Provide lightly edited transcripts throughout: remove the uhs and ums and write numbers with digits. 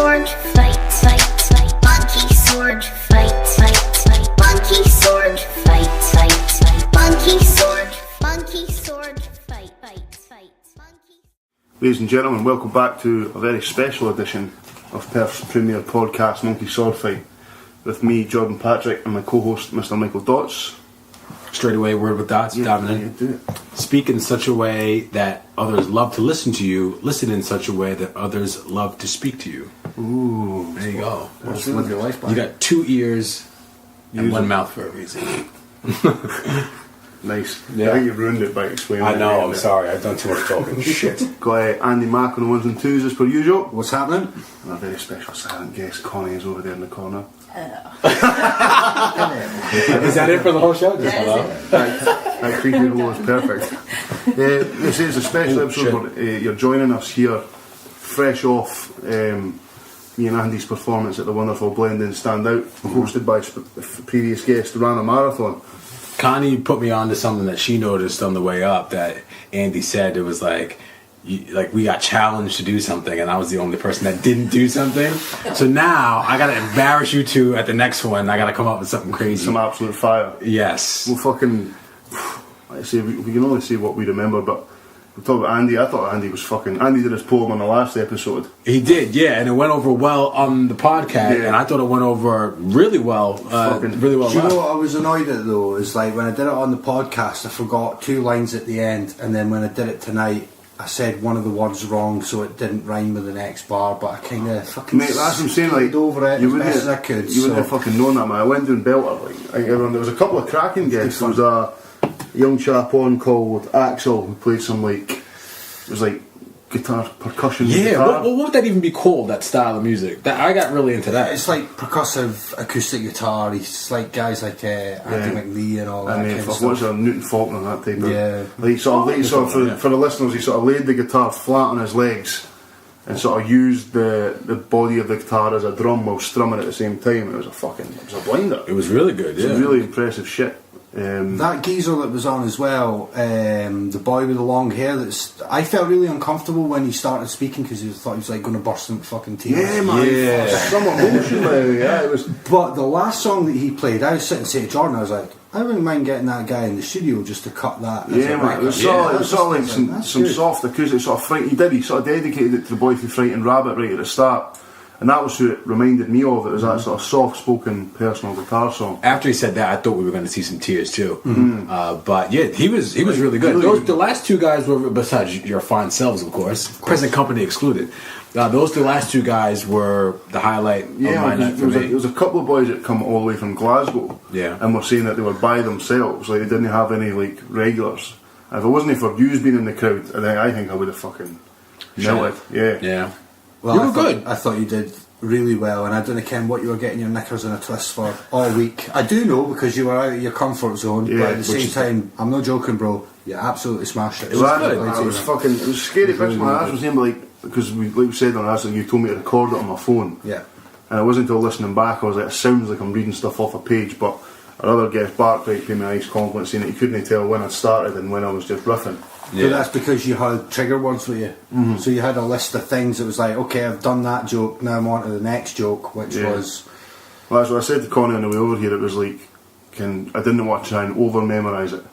sword fight, fight, fight. Monkey sword fight, fight, fight. Monkey sword fight, fight, fight. Monkey sword fight, fight, fight. Monkey. Ladies and gentlemen, welcome back to a very special edition of Perth's premier podcast, Monkey Sword Fight, with me, Jordan Patrick, and my co-host, Mr. Michael Dots. Straight away, word with dots, diving in. Do it. Speak in such a way that others love to listen to you. Listen in such a way that others love to speak to you. Ooh, There you go. Just live your life back. You got two ears and Use one it. mouth for a reason. Nice. Yeah. I think you ruined it by explaining it. I know, I'm sorry. I've done too much talking. Shit. Got Andy Mack on the ones and twos as per usual. What's happening? And a very special silent guest, Connie, is over there in the corner. Is that it for the whole show? Just hello? That creepy roll is perfect. This is a special episode where you're joining us here, fresh off me and Andy's performance at the wonderful Blend In Stand Out, hosted by previous guest Rana Marathon. Connie put me on to something that she noticed on the way up that Andy said. It was like we got challenged to do something and I was the only person that didn't do something. So now I gotta embarrass you two at the next one. I gotta come up with something crazy. Some absolute fire. Yes. We'll fucking, like I say, we can only say what we remember, but we'll talk about Andy. I thought Andy was fucking, Andy did his poem on the last episode. He did, yeah, and it went over well on the podcast, Yeah. and I thought it went over really well. Really well. Do you know live. what I was annoyed at though? Is like when I did it on the podcast, I forgot two lines at the end, and then when I did it tonight, I said one of the words wrong, so it didn't rhyme with the next bar. But I kind of fucking Mate, that's what I'm saying, like, over it as best as I could. You wouldn't have fucking known that, man. I went down Belter, like, everyone, there was a couple of cracking guests. There was a young chap on called Axel who played some, like, it was like guitar, percussion. Yeah, guitar. what would that even be called? That style of music? That I got really into that. It's like percussive acoustic guitar. He's like guys like Andy McLee and all that kind of what's stuff. it, Newton Faulkner, that type of. Yeah. Like, for the listeners, he sort of laid the guitar flat on his legs and sort of used the body of the guitar as a drum while strumming at the same time. It was a blinder. It was really good. It's Yeah, really impressive shit. That geezer that was on as well, the boy with the long hair. I felt really uncomfortable when he started speaking because I thought he was like going to burst into fucking tears. Yeah, man. Yeah. Some emotion, man. Yeah, it was. But the last song that he played, I was sitting saying to Jordan, I was like, I wouldn't mind getting that guy in the studio just to cut that. Yeah, man. It was sort of like some good. soft acoustic sort of fright. He sort of dedicated it to the boy from Frightened Rabbit right at the start. And that was who it reminded me of. It was that sort of soft-spoken personal guitar song. After he said that, I thought we were going to see some tears too. But yeah, he was really good. Really The last two guys were, besides your fine selves, of course, present company excluded. The last two guys were the highlight of my night for me. There was a couple of boys that come all the way from Glasgow. Yeah. And were saying that they were by themselves, like they didn't have any like regulars. And if it wasn't for yous being in the crowd, then I think I would have fucking melted. Yeah. Yeah. Well, You were good. I thought you did really well, and I don't know, Ken, what you were getting your knickers in a twist for all week. I do know because you were out of your comfort zone, Yeah, but at the which same time, I'm not joking, bro. You absolutely smashed it. It was scary. It was him, like, because we said on that, you told me to record it on my phone. Yeah. And it wasn't until listening back I was like, it sounds like I'm reading stuff off a page, but our other guest, Bart, paid me a nice compliment saying that he couldn't tell when I started and when I was just riffing. Yeah. But that's because you had trigger words with you. So you had a list of things that was like, okay, I've done that joke, now I'm on to the next joke, which was... Well, that's what I said to Connie on the way over here. It was like, I didn't want to try and over-memorise it.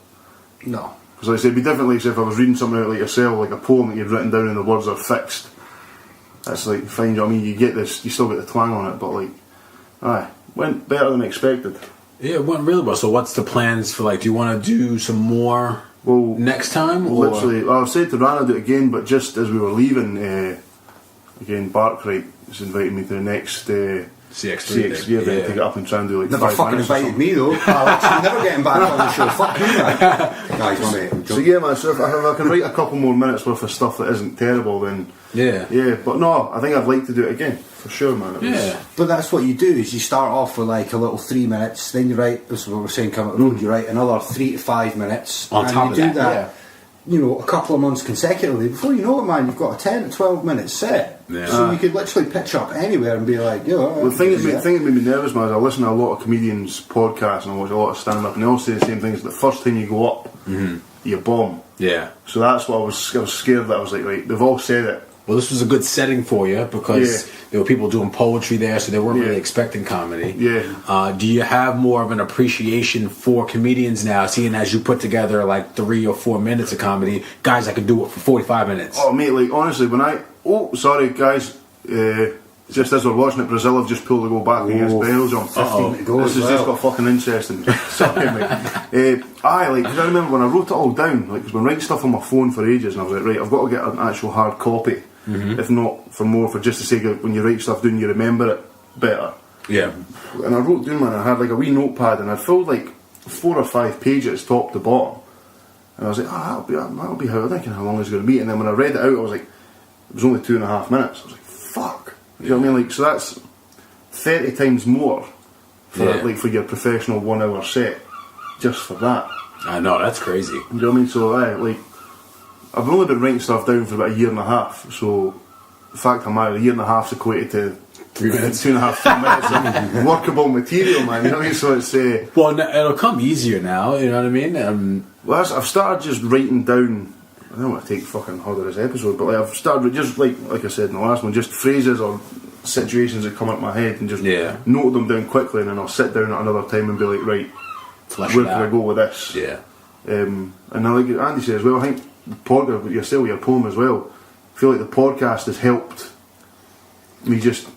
No. Because like I said, it'd be different like, if I was reading something out like yourself, like a poem that you've written down and the words are fixed. That's like, fine, you know what I mean? You get this, you still get the twang on it, but like, went better than expected. Yeah, it went really well. So what's the plans for, like, do you want to do some more next time? Or? Literally, I've said to Rana do it again, but just as we were leaving, again, Barkwright has invited me to the next CX3 event to get up and try and do like Never 5 fucking minutes or invited something. me though. Alex, I'm never getting back on the show. Fuck you, man. Guys, mate. So yeah, man, so if I can write a couple more minutes worth of stuff that isn't terrible, then yeah, but no, I think I'd like to do it again, for sure, man. But that's what you do, is you start off with like a little 3 minutes, then you write, this is what we're saying coming up the road, you write another 3 to 5 minutes. On top and you of do that, you know, a couple of months consecutively. Before you know it, man, you've got a 10 to 12 minute set. Yeah. So you could literally pitch up anywhere and be like, yo. Well, the thing that made me nervous, man, is I listen to a lot of comedians' podcasts and I watch a lot of stand-up, and they all say the same things. The first time you go up, you bomb. Yeah. So that's what I was scared that. I was like, right, they've all said it, well, this was a good setting for you because there were people doing poetry there, so they weren't really expecting comedy. Yeah. Do you have more of an appreciation for comedians now, seeing as you put together like 3 or 4 minutes of comedy, guys that can do it for 45 minutes? Oh, mate, like, honestly, when I... Oh, sorry, guys. Just as we're watching it, Brazil have just pulled the goal back against Belgium. 15 to go. This has just got fucking interesting. Sorry, mate. I remember when I wrote it all down, like, 'cause I've been writing stuff on my phone for ages, and I was like, right, I've got to get an actual hard copy. If not for more, for just the sake of when you write stuff down, you remember it better. Yeah. And I wrote down, man, I had like a wee notepad, and I filled like 4 or 5 pages top to bottom. And I was like, that'll be how I'm thinking how long it's going to be. And then when I read it out, I was like, it was only 2.5 minutes. I was like, fuck. You know what I mean? Like, so that's 30 times more for your professional 1 hour set, just for that. I know, that's crazy. You know what I mean? So I've only been writing stuff down for about 1.5 years. So the fact I'm married, 1.5 years equated to 3 minutes, 2.5, 3 minutes of workable material, man. You know what I mean? So it's well, it'll come easier now. You know what I mean? well, I've started just writing down. I don't want to take fucking hold of this episode, but like, I've started just like I said in the last one, just phrases or situations that come up my head and just note them down quickly, and then I'll sit down at another time and be like, right, where can I go with this? Yeah. And I like Andy says, well, I think the podcast with yourself, your poem as well. I feel like the podcast has helped me just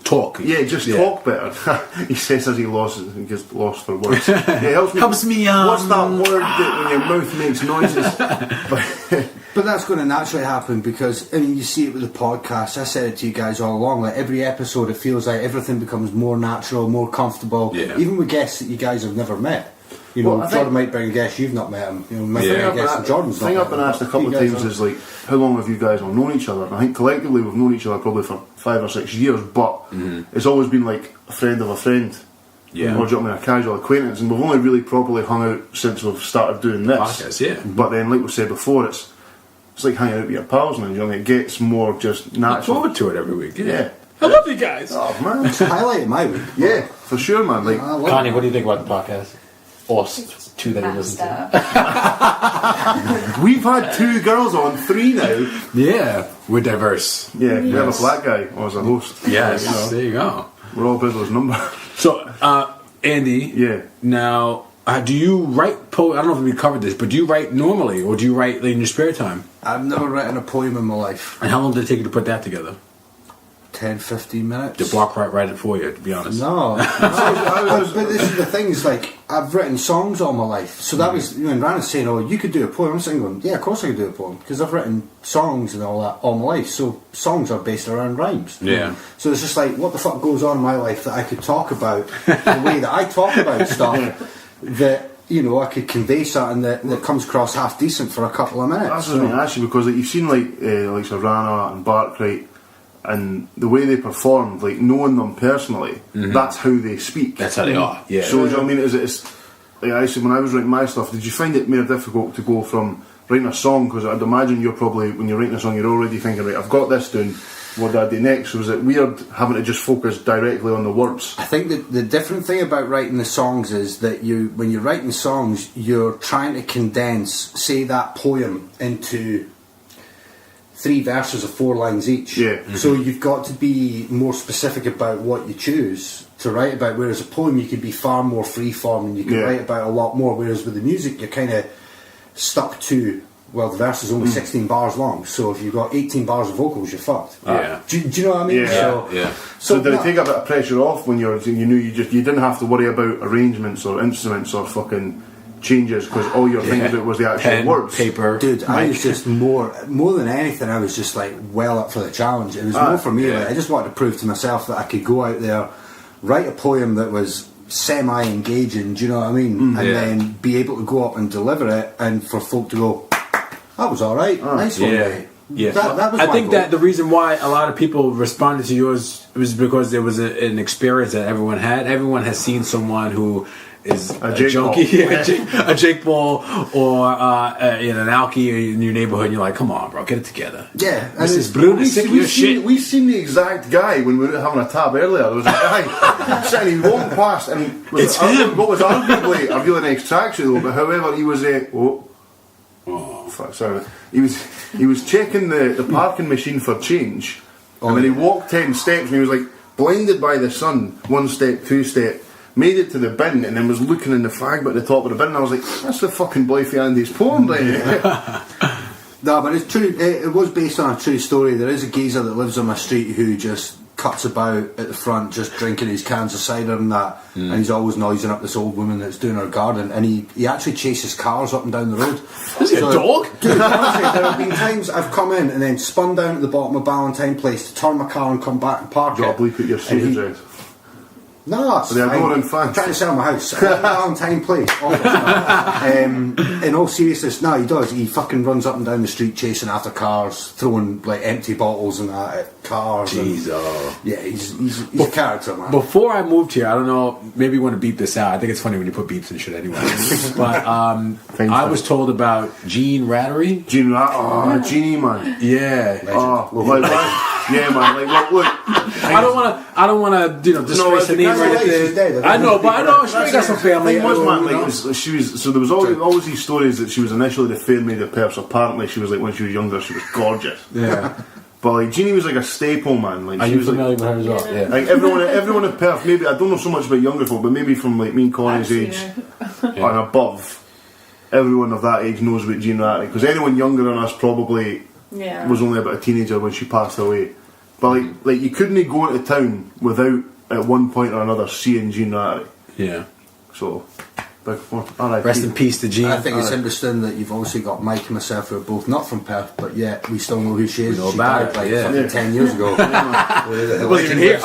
talk. Talk better. He says as he gets lost for words. Yeah, it helps me. What's that word that when your mouth makes noises? But that's going to naturally happen because, I mean, you see it with the podcast. I said it to you guys all along. Like, every episode, it feels like everything becomes more natural, more comfortable. Yeah. Even with guests that you guys have never met. You know, Jordan might bring a guest, you've not met him. You know, might bring a guest and Jordan's not met him. The thing I've been asked a couple of times is, like, how long have you guys all known each other? And I think collectively we've known each other probably for 5 or 6 years, but it's always been like a friend of a friend. Yeah. Or a casual acquaintance, and we've only really properly hung out since we've started doing this. Podcast, yeah. But then, like we said before, it's like hanging out with your pals, man. You know, it gets more just natural. Look forward to it every week. Yeah. I love you guys. Oh man, It's a highlight of my week. Yeah, for sure, man. Like, Connie, what do you think about the podcast? Or 2 that you listen to? we've had 2 girls on, 3 now. Yeah, we're diverse. Yeah, we have a black guy as a host. Yes, there you go. We're all Bizzle's number. So, Andy. Yeah. Now, do you write I don't know if we covered this, but do you write normally, or do you write in your spare time? I've never written a poem in my life. And how long did it take you to put that together? 10, 15 minutes. Did Block write it for you, to be honest? No. But this is the thing, is like, I've written songs all my life. So that was, when Rana's saying, oh, you could do a poem, I'm sitting going, yeah, of course I could do a poem. Because I've written songs and all that all my life. So songs are based around rhymes. Yeah. So it's just like, what the fuck goes on in my life that I could talk about the way that I talk about stuff that, you know, I could convey something that comes across half decent for a couple of minutes. That's what I was going to ask you, because like, you've seen like Rana and Barkrite, and the way they performed, like knowing them personally, that's how they speak. That's how they are. Yeah. So, you know what I mean? It's like I said, when I was writing my stuff, did you find it more difficult to go from writing a song? Because I'd imagine you're probably, when you're writing a song, you're already thinking, right, I've got this down, what do I do next? So was it weird having to just focus directly on the words? I think that the different thing about writing the songs is that when you're writing songs, you're trying to condense, say, that poem into 3 verses of 4 lines each. Yeah. So you've got to be more specific about what you choose to write about, whereas a poem you could be far more freeform and you can write about a lot more, whereas with the music you're kind of stuck to, well, the verse is only 16 bars long, so if you've got 18 bars of vocals, you're fucked. Yeah. Do you know what I mean? Yeah. So did it take a bit of pressure off when you knew you didn't have to worry about arrangements or instruments or fucking changes, because all you're thinking about was the actual pen, words? paper. Dude, I was just more than anything, I was just like well up for the challenge. It was more for me, like, I just wanted to prove to myself that I could go out there, write a poem that was semi-engaging, do you know what I mean? And then be able to go up and deliver it, and for folk to go, that was alright, nice one, mate. Yeah, that was I my think goal. that the reason why a lot of people responded to yours was because there was an experience that everyone had. Everyone has seen someone who is a junkie, a Jake Paul, or an alkie in your neighborhood, and you're like, come on, bro, get it together. Yeah, this is blue, sick of your shit. We've seen the exact guy when we were having a tab earlier. There was a guy sitting, he walked past, and it's him. What was arguably a really nice tracksuit though, but however, he was fuck, sorry. He was checking the parking machine for change, and then he walked 10 steps, and he was like blinded by the sun. 1 step, 2 step. Made it to the bin and then was looking in the flag at the top of the bin and I was like, that's the fucking boy for Andy's poem there. No, but it's true, it was based on a true story. There is a geezer that lives on my street who just cuts about at the front just drinking his cans of cider and that, and he's always noising up this old woman that's doing her garden, and he actually chases cars up and down the road. Is he a dog? Dude, honestly, there have been times I've come in and then spun down at the bottom of Valentine Place to turn my car and come back and park Got it. to bleep at your street address. No, it's They're fine. going in fans. I'm trying to sell my house. Valentine Place. In all seriousness, no, he does. He fucking runs up and down the street chasing after cars, throwing like empty bottles and that at cars. Jeez, Yeah, he's a character, man. Before I moved here, I don't know, maybe you want to beep this out. I think it's funny when you put beeps and shit anyway. But I was told about Gene Rattery. Genie, Genie, man. Yeah. Yeah, man. Like, look. I don't want to, disgrace the name or anything. I know, but I know she got some family. Thing was, man, like, she was. So there was always these stories that she was initially the fair maid of Perth. Apparently, she was like when she was younger, she was gorgeous. Yeah. But like Jeannie was like a staple, man. Like, Are she you was familiar like, with her as well? Yeah. like everyone in Perth. Maybe I don't know so much about younger folk, but maybe from like me and Connie's age and above, everyone of that age knows about Jean Ratty. Because anyone younger than us probably was only about a teenager when she passed away. But like you couldn't go into town without at one point or another seeing Jean Ratty. Yeah. So, R.I.P. Rest in peace to Jean. I think it's interesting that you've obviously got Mike and myself who are both not from Perth, but yet we still know who she is. We know She about died her, like fucking 10 years ago. It wasn't even here. This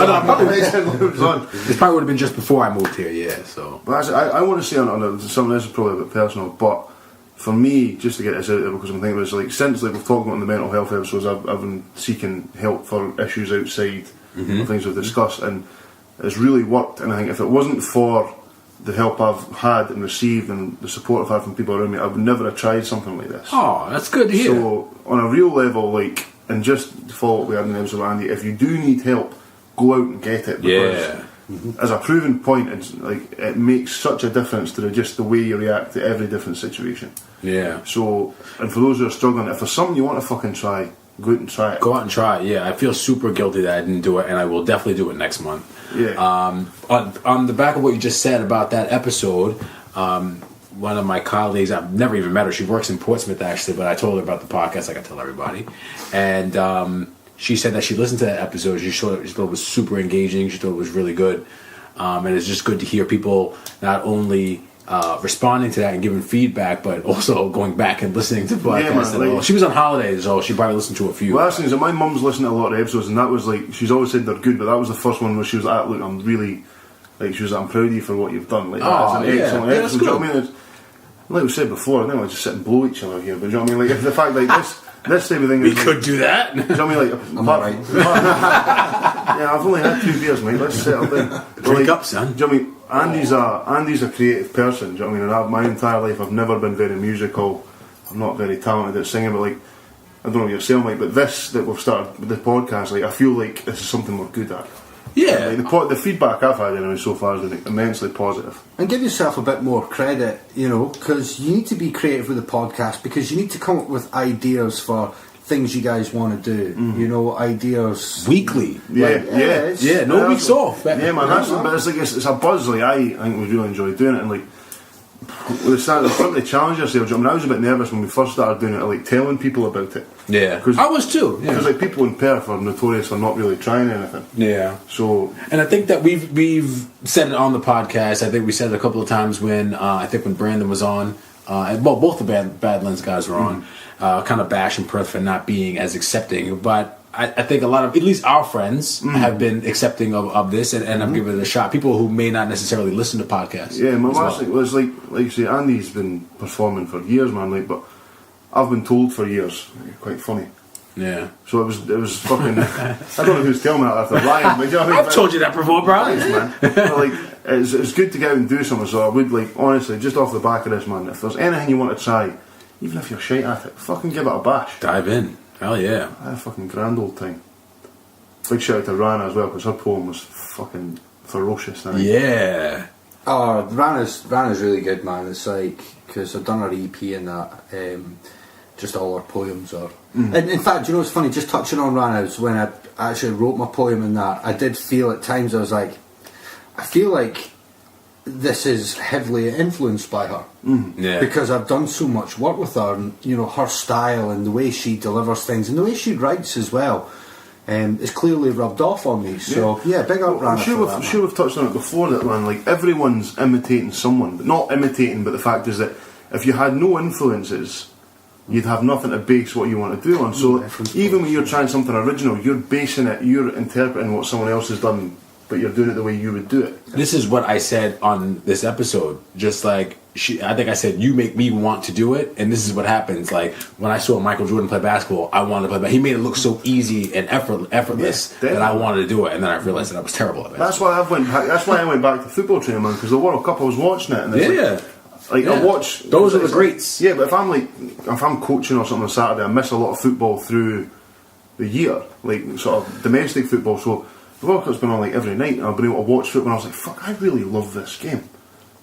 probably would have been just before I moved here, yeah. So, But actually, I want to say on something else is probably a bit personal, but for me, just to get this out there, because I'm thinking about it, like since like we've talked about in the mental health episodes, I've been seeking help for issues outside of things we've discussed, and it's really worked. And I think if it wasn't for the help I've had and received and the support I've had from people around me, I would never have tried something like this. oh, that's good to hear. So on a real level, like, and just to follow up we had in the episode with Andy, if you do need help, go out and get it, because as a proven point, it's like it makes such a difference to just the way you react to every different situation. Yeah. So, and for those who are struggling, if there's something you want to fucking try, go out and try it. Go out and try it. Yeah, I feel super guilty that I didn't do it, and I will definitely do it next month. Yeah. On the back of what you just said about that episode, one of my colleagues, I've never even met her. She works in Portsmouth actually, but I told her about the podcast. Like I tell everybody, and she said that she listened to that episode. She thought it was super engaging. She thought it was really good, and it's just good to hear people not only responding to that and giving feedback, but also going back and listening to podcasts. Man, like, she was on holidays, so she probably listened to a few. Well, that's the thing is that my mum's listened to a lot of episodes, and that was like, she's always said they're good, but that was the first one where she was like, look, I'm really, like, she was like, I'm proud of you for what you've done. Like, that is an excellent episode. Do you know what I mean? It's, like we said before, I think we just sit and blow each other here, but do you know what I mean? Like, if the fact, like, this type of thing we is, could do that. do you know what I mean? Like, I'm alright. Yeah, I've only had 2 beers, mate. Let's settle down. Drink up, son. Do you know what I mean? Andy's a creative person. Do you know what I mean? And my entire life, I've never been very musical. I'm not very talented at singing, but like, I don't know what you're saying, like, but this that we've started with the podcast, like, I feel like this is something we're good at. Yeah. Like, the feedback I've had anyway so far has been immensely positive. And give yourself a bit more credit, because you need to be creative with the podcast, because you need to come up with ideas for things you guys want to do, ideas Weekly. Yeah, no weeks off. Yeah, man, but it's like it's a buzz. Like, I think we really enjoy doing it, and like we started to challenge ourselves. I mean, I was a bit nervous when we first started doing it, like telling people about it. Yeah, I was too. Because like people in Perth are notorious for not really trying anything. Yeah. So, and I think that we've said it on the podcast. I think we said it a couple of times when when Brandon was on. And both the Badlands guys were on, kind of bashing Perth for not being as accepting. But I think a lot of, at least our friends, have been accepting of this and have given it a shot. People who may not necessarily listen to podcasts. Yeah, my last thing was like you say, Andy's been performing for years, man. Like, but I've been told for years. Quite funny. Yeah. So it was fucking. I don't know who's telling me that after lying. But, you know what I mean? I've told you that before, bro. Thanks, man. But, like, it's good to get out and do something. So I would, like, honestly, just off the back of this, man, if there's anything you want to try, even if you're shite at it, fucking give it a bash. Dive in. Hell yeah. I had a fucking grand old time. Big shout out to Rana as well, because her poem was fucking ferocious. Yeah. Oh, Rana's really good, man. It's like, because I've done her EP and that. just all our poems are. And in fact, you know what's funny? Just touching on Rana, was when I actually wrote my poem in that, I did feel at times, I was like, I feel like this is heavily influenced by her. Yeah. Because I've done so much work with her, and you know, her style and the way she delivers things and the way she writes as well. It's clearly rubbed off on me. So yeah, big up Rana. I'm sure we've touched on it before that, man. Like, everyone's imitating someone, but not imitating. But the fact is that if you had no influences, you'd have nothing to base what you want to do on. So even when you're trying something original, you're basing it, you're interpreting what someone else has done, but you're doing it the way you would do it. This is what I said on this episode. Just like I think I said, you make me want to do it, and this is what happens. Like when I saw Michael Jordan play basketball, I wanted to play basketball. He made it look so easy and effortless that I wanted to do it, and then I realized that I was terrible at it. That's why I went back to football training, man. Because the World Cup, I was watching it, and it's I watch. Those are the greats. Yeah, but if I'm coaching or something on Saturday, I miss a lot of football through the year, like sort of domestic football. So the World Cup's been on like every night, and I've been able to watch football, and I was like, fuck, I really love this game.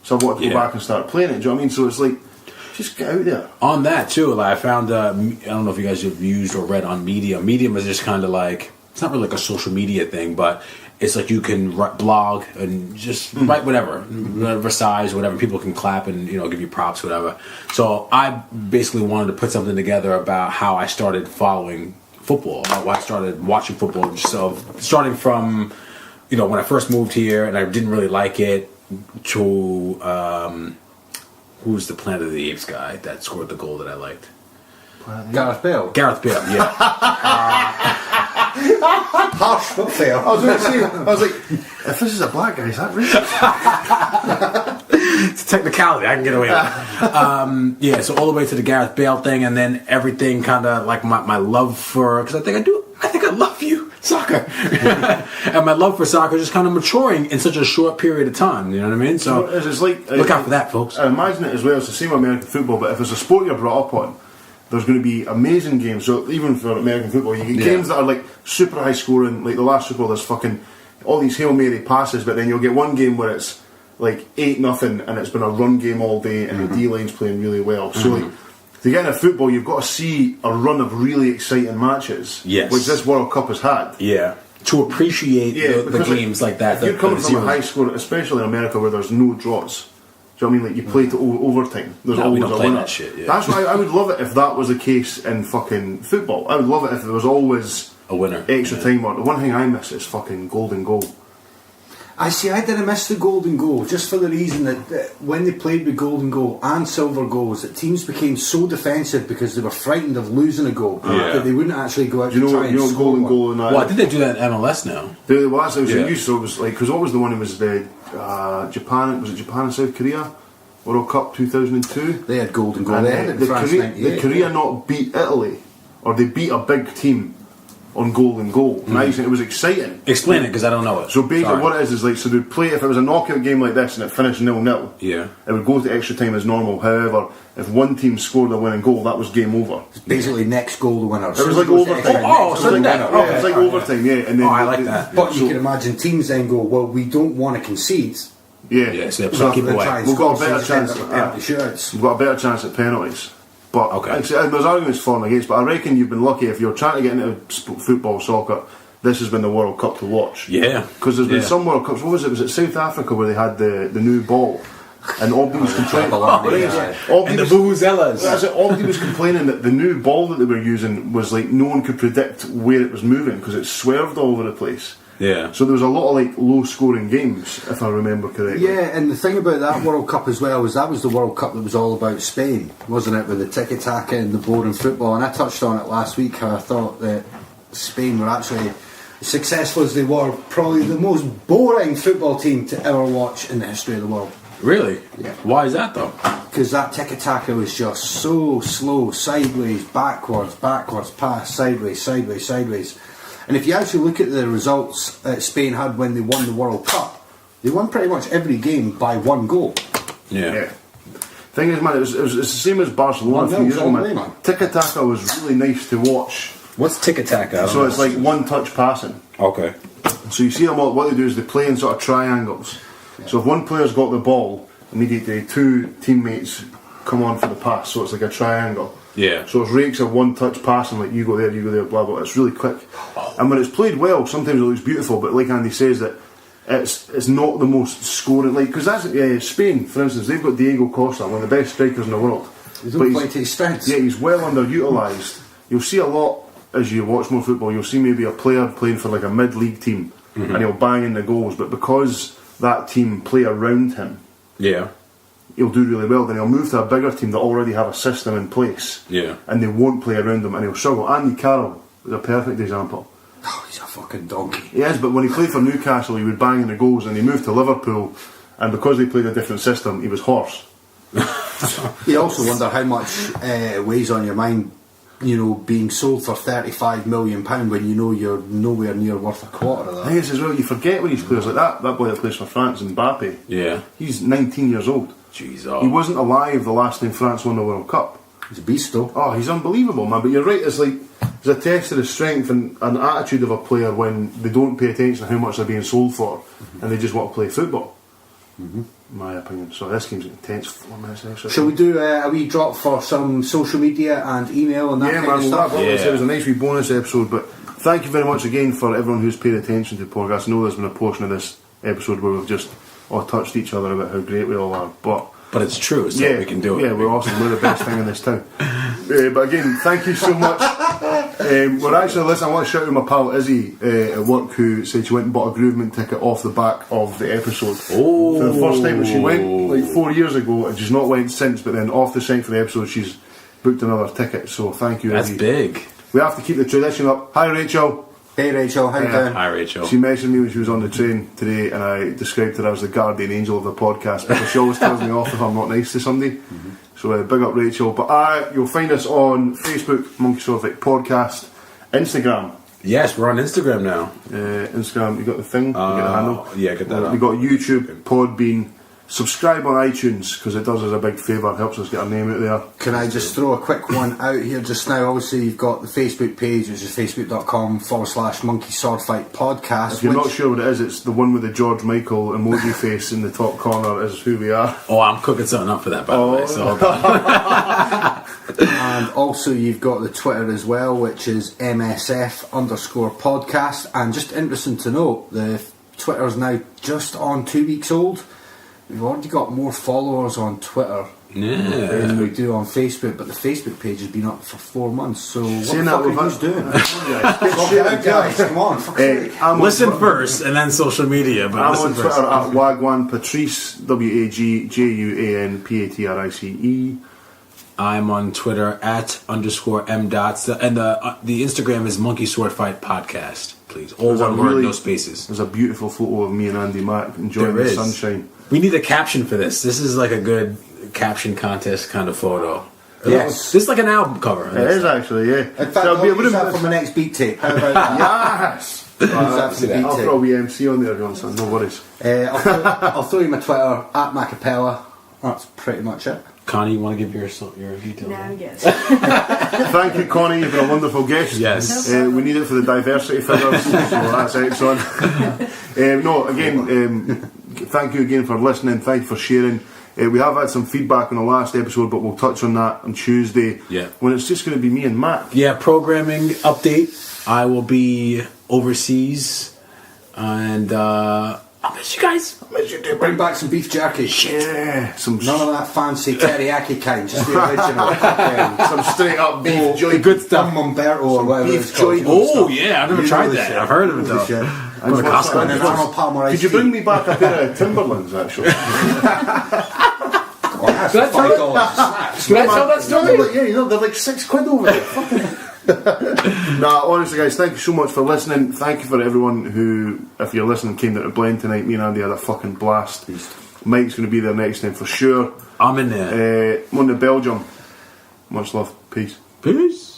So I wanted to go back and start playing it. Do you know what I mean? So it's like, just get out there. On that too, like I found, I don't know if you guys have used or read on Medium. Medium is just kind of like, it's not really like a social media thing, but it's like you can blog and just write whatever size, whatever. People can clap and give you props, whatever. So I basically wanted to put something together about how I started following football, how I started watching football. So starting from when I first moved here and I didn't really like it, to who's the Planet of the Apes guy that scored the goal that I liked? Gareth Bale. Gareth Bale, yeah. Harsh but fair. I was like, if this is a black guy, is that racist? It's a technicality, I can get away with it. So all the way to the Gareth Bale thing, and then everything kind of like my love for, because I think I love you, soccer. And my love for soccer is just kind of maturing in such a short period of time, you know what I mean? So it's like, look out for that, folks. I imagine it as well, it's the same with American football, but if it's a sport you're brought up on, there's going to be amazing games. So even for American football, you get games that are like super high scoring, like the last Super Bowl, there's fucking all these Hail Mary passes, but then you'll get one game where it's like 8-0 and it's been a run game all day and the D-line's playing really well. So like, to get into football, you've got to see a run of really exciting matches, which this World Cup has had. Yeah. To appreciate the games like that. If you're coming from a high score, especially in America where there's no draws, do you know what I mean? Like, you play to overtime. There's always a winner. That shit, That's why I would love it if that was the case in fucking football. I would love it if there was always a winner, extra time. Or the one thing I miss is fucking golden goal. I didn't miss the golden goal just for the reason that when they played with golden goal and silver goals, that teams became so defensive because they were frightened of losing a goal that they wouldn't actually go out to try and score golden one. goal in that? Well, I think they do that in MLS now. Well, that's how it was used. So it was like, because what was the one? It was the Japan. Was it Japan and South Korea? World Cup 2002. They had golden goal. They had it in France 98. The Korea not beat Italy, or they beat a big team on golden goal. Nice, and it was exciting. Explain it, because I don't know it. So basically what it is like, so they'd play, if it was a knockout game like this and it finished 0-0, it would go to extra time as normal. However, if one team scored a winning goal, that was game over. Basically next goal the winner. It was like overtime. It's like overtime, and then I like that. But you can imagine teams then go, well, we don't want to concede. So keep away. We've got a better chance We've got a better chance at penalties. But there's arguments for and against, but I reckon you've been lucky if you're trying to get into football, soccer. This has been the World Cup to watch. Because there's been some World Cups. What was it? Was it South Africa where they had the new ball? And Albie was complaining. And the vuvuzelas. That's it. Albie was complaining that the new ball that they were using was like no one could predict where it was moving because it swerved all over the place. So there was a lot of like low scoring games, if I remember correctly. And the thing about that World Cup as well was that was the World Cup that was all about Spain, wasn't it? With the tiki-taka and the boring football. And I touched on it last week how I thought that Spain were actually, as successful as they were, probably the most boring football team to ever watch in the history of the world. Really? Yeah. Why is that though? Because that tiki-taka was just so slow, sideways, backwards, pass, sideways. And if you actually look at the results Spain had when they won the World Cup, they won pretty much every game by one goal. Thing is, man, it was the same as Barcelona a few years ago, man. Tiki-taka was really nice to watch. What's tiki-taka? So it's like one-touch passing. Okay. So you see them all, what they do is they play in sort of triangles. So if one player's got the ball, immediately two teammates come on for the pass, so it's like a triangle. Yeah. So it's rakes of one touch passing, like you go there, blah blah. It's really quick, and when it's played well, sometimes it looks beautiful. But like Andy says, that it's not the most scoring, like because that's Spain, for instance. They've got Diego Costa, one of the best strikers in the world. He's not quite to his strengths. Yeah, he's well underutilised. You'll see a lot as you watch more football. You'll see maybe a player playing for like a mid-league team, and he'll bang in the goals. But because that team play around him, he'll do really well. Then he'll move to a bigger team that already have a system in place, and they won't play around him, and he'll struggle. Andy Carroll is a perfect example. Oh, he's a fucking donkey. He is, but when he played for Newcastle, he would bang in the goals, and he moved to Liverpool, and because they played a different system, he was hoarse. You also wonder how much weighs on your mind, you know, being sold for £35 million when you know you're nowhere near worth a quarter of that. I think as well, you forget when he's players like that boy that plays for France, Mbappe. Yeah. He's 19 years old. Jeez, He wasn't alive the last time France won the World Cup. He's a beast though. Oh, he's unbelievable, man. But you're right, it's like it's a test of the strength and attitude of a player when they don't pay attention to how much they're being sold for, and they just want to play football. In my opinion. So this game's intense. 4 minutes extra. Shall we do a wee drop for some social media and email and that Yeah, kind man. of Well, stuff? it was a nice wee bonus episode, but thank you very much again for everyone who's paid attention to the podcast. I know there's been a portion of this episode where we've just all touched each other about how great we all are, but it's true, so we can do it. Yeah, we're awesome. We're the best thing in this town. But again, thank you so much. We're actually listening. I want to shout out my pal Izzy at work, who said she went and bought a Groovement ticket off the back of the episode. Oh. For the first time, she went like 4 years ago, and she's not went since. But then off the site for the episode, she's booked another ticket. So thank you, That's Izzy. big. We have to keep the tradition up. Hi, Rachel. Hey Rachel, how you doing? Hi, Rachel. She messaged me when she was on the train today, and I described her as the guardian angel of the podcast because she always tells me off if I'm not nice to somebody. So big up Rachel. But you'll find us on Facebook, Monkey Sword Fight Podcast, Instagram. Yes, we're on Instagram now. Instagram, you got the thing, you get the handle. Yeah, get that. We got YouTube, Podbean. Subscribe on iTunes because it does us a big favour, helps us get our name out there. Can I just throw a quick one out here just now? Obviously you've got the Facebook page, which is facebook.com/monkeyswordfightpodcast. If you're not sure what it is, it's the one with the George Michael emoji face in the top corner is who we are. Oh, I'm cooking something up for that, by the way. So hold on. And also you've got the Twitter as well, which is MSF_podcast. And just interesting to note, the Twitter's now just on 2 weeks old. We've already got more followers on Twitter than we do on Facebook, but the Facebook page has been up for 4 months. So what the fuck are you doing? Guys, come on. Listen first, and then social media. But I'm listen on first. Twitter at Wagwan Patrice, WAGJUANPATRICE. I'm on Twitter at _M_dots, and the Instagram is Monkey Sword Fight Podcast. Please, all one word, no spaces. There's a beautiful photo of me and Andy Mack enjoying the sunshine. We need a caption for this. This is like a good caption contest kind of photo. Yes. This is like an album cover. It is actually, yeah. In fact, I'll use that for my next beat tape. How about that? Yes! That for the beat I'll tape. throw a wee MC on there, Johnson, no worries. I'll throw you my Twitter at Macapella. That's pretty much it. Connie, you want to give your details? No, yes. Thank you, Connie, you've been a wonderful guest. Yes. We need it for the diversity figures, so that's excellent. Thank you again for listening, thank you for sharing. We have had some feedback on the last episode, but we'll touch on that on Tuesday, when it's just going to be me and Matt. Yeah, programming update. I will be overseas, and I'll miss you guys. I miss you too. Bring back some beef jerky. Yeah, None of that fancy teriyaki kind, just the original. some straight up beef joy. Good stuff. Umberto or whatever beef it's called. joy. Oh yeah, I've never You tried know the that. shit. I've heard of it You know though. the shit. Go to Costco. And an Arnold Palmer ice Could you bring me back a pair of Timberlands, actually? Oh, that's Did I tell $5 snacks. Did I tell that story? They're like £6 over there. Nah, honestly, guys, thank you so much for listening. Thank you for everyone who, if you're listening, came down to Blend tonight. Me and Andy had a fucking blast. Mike's going to be there next time for sure. I'm in there. I'm on to Belgium. Much love. Peace. Peace.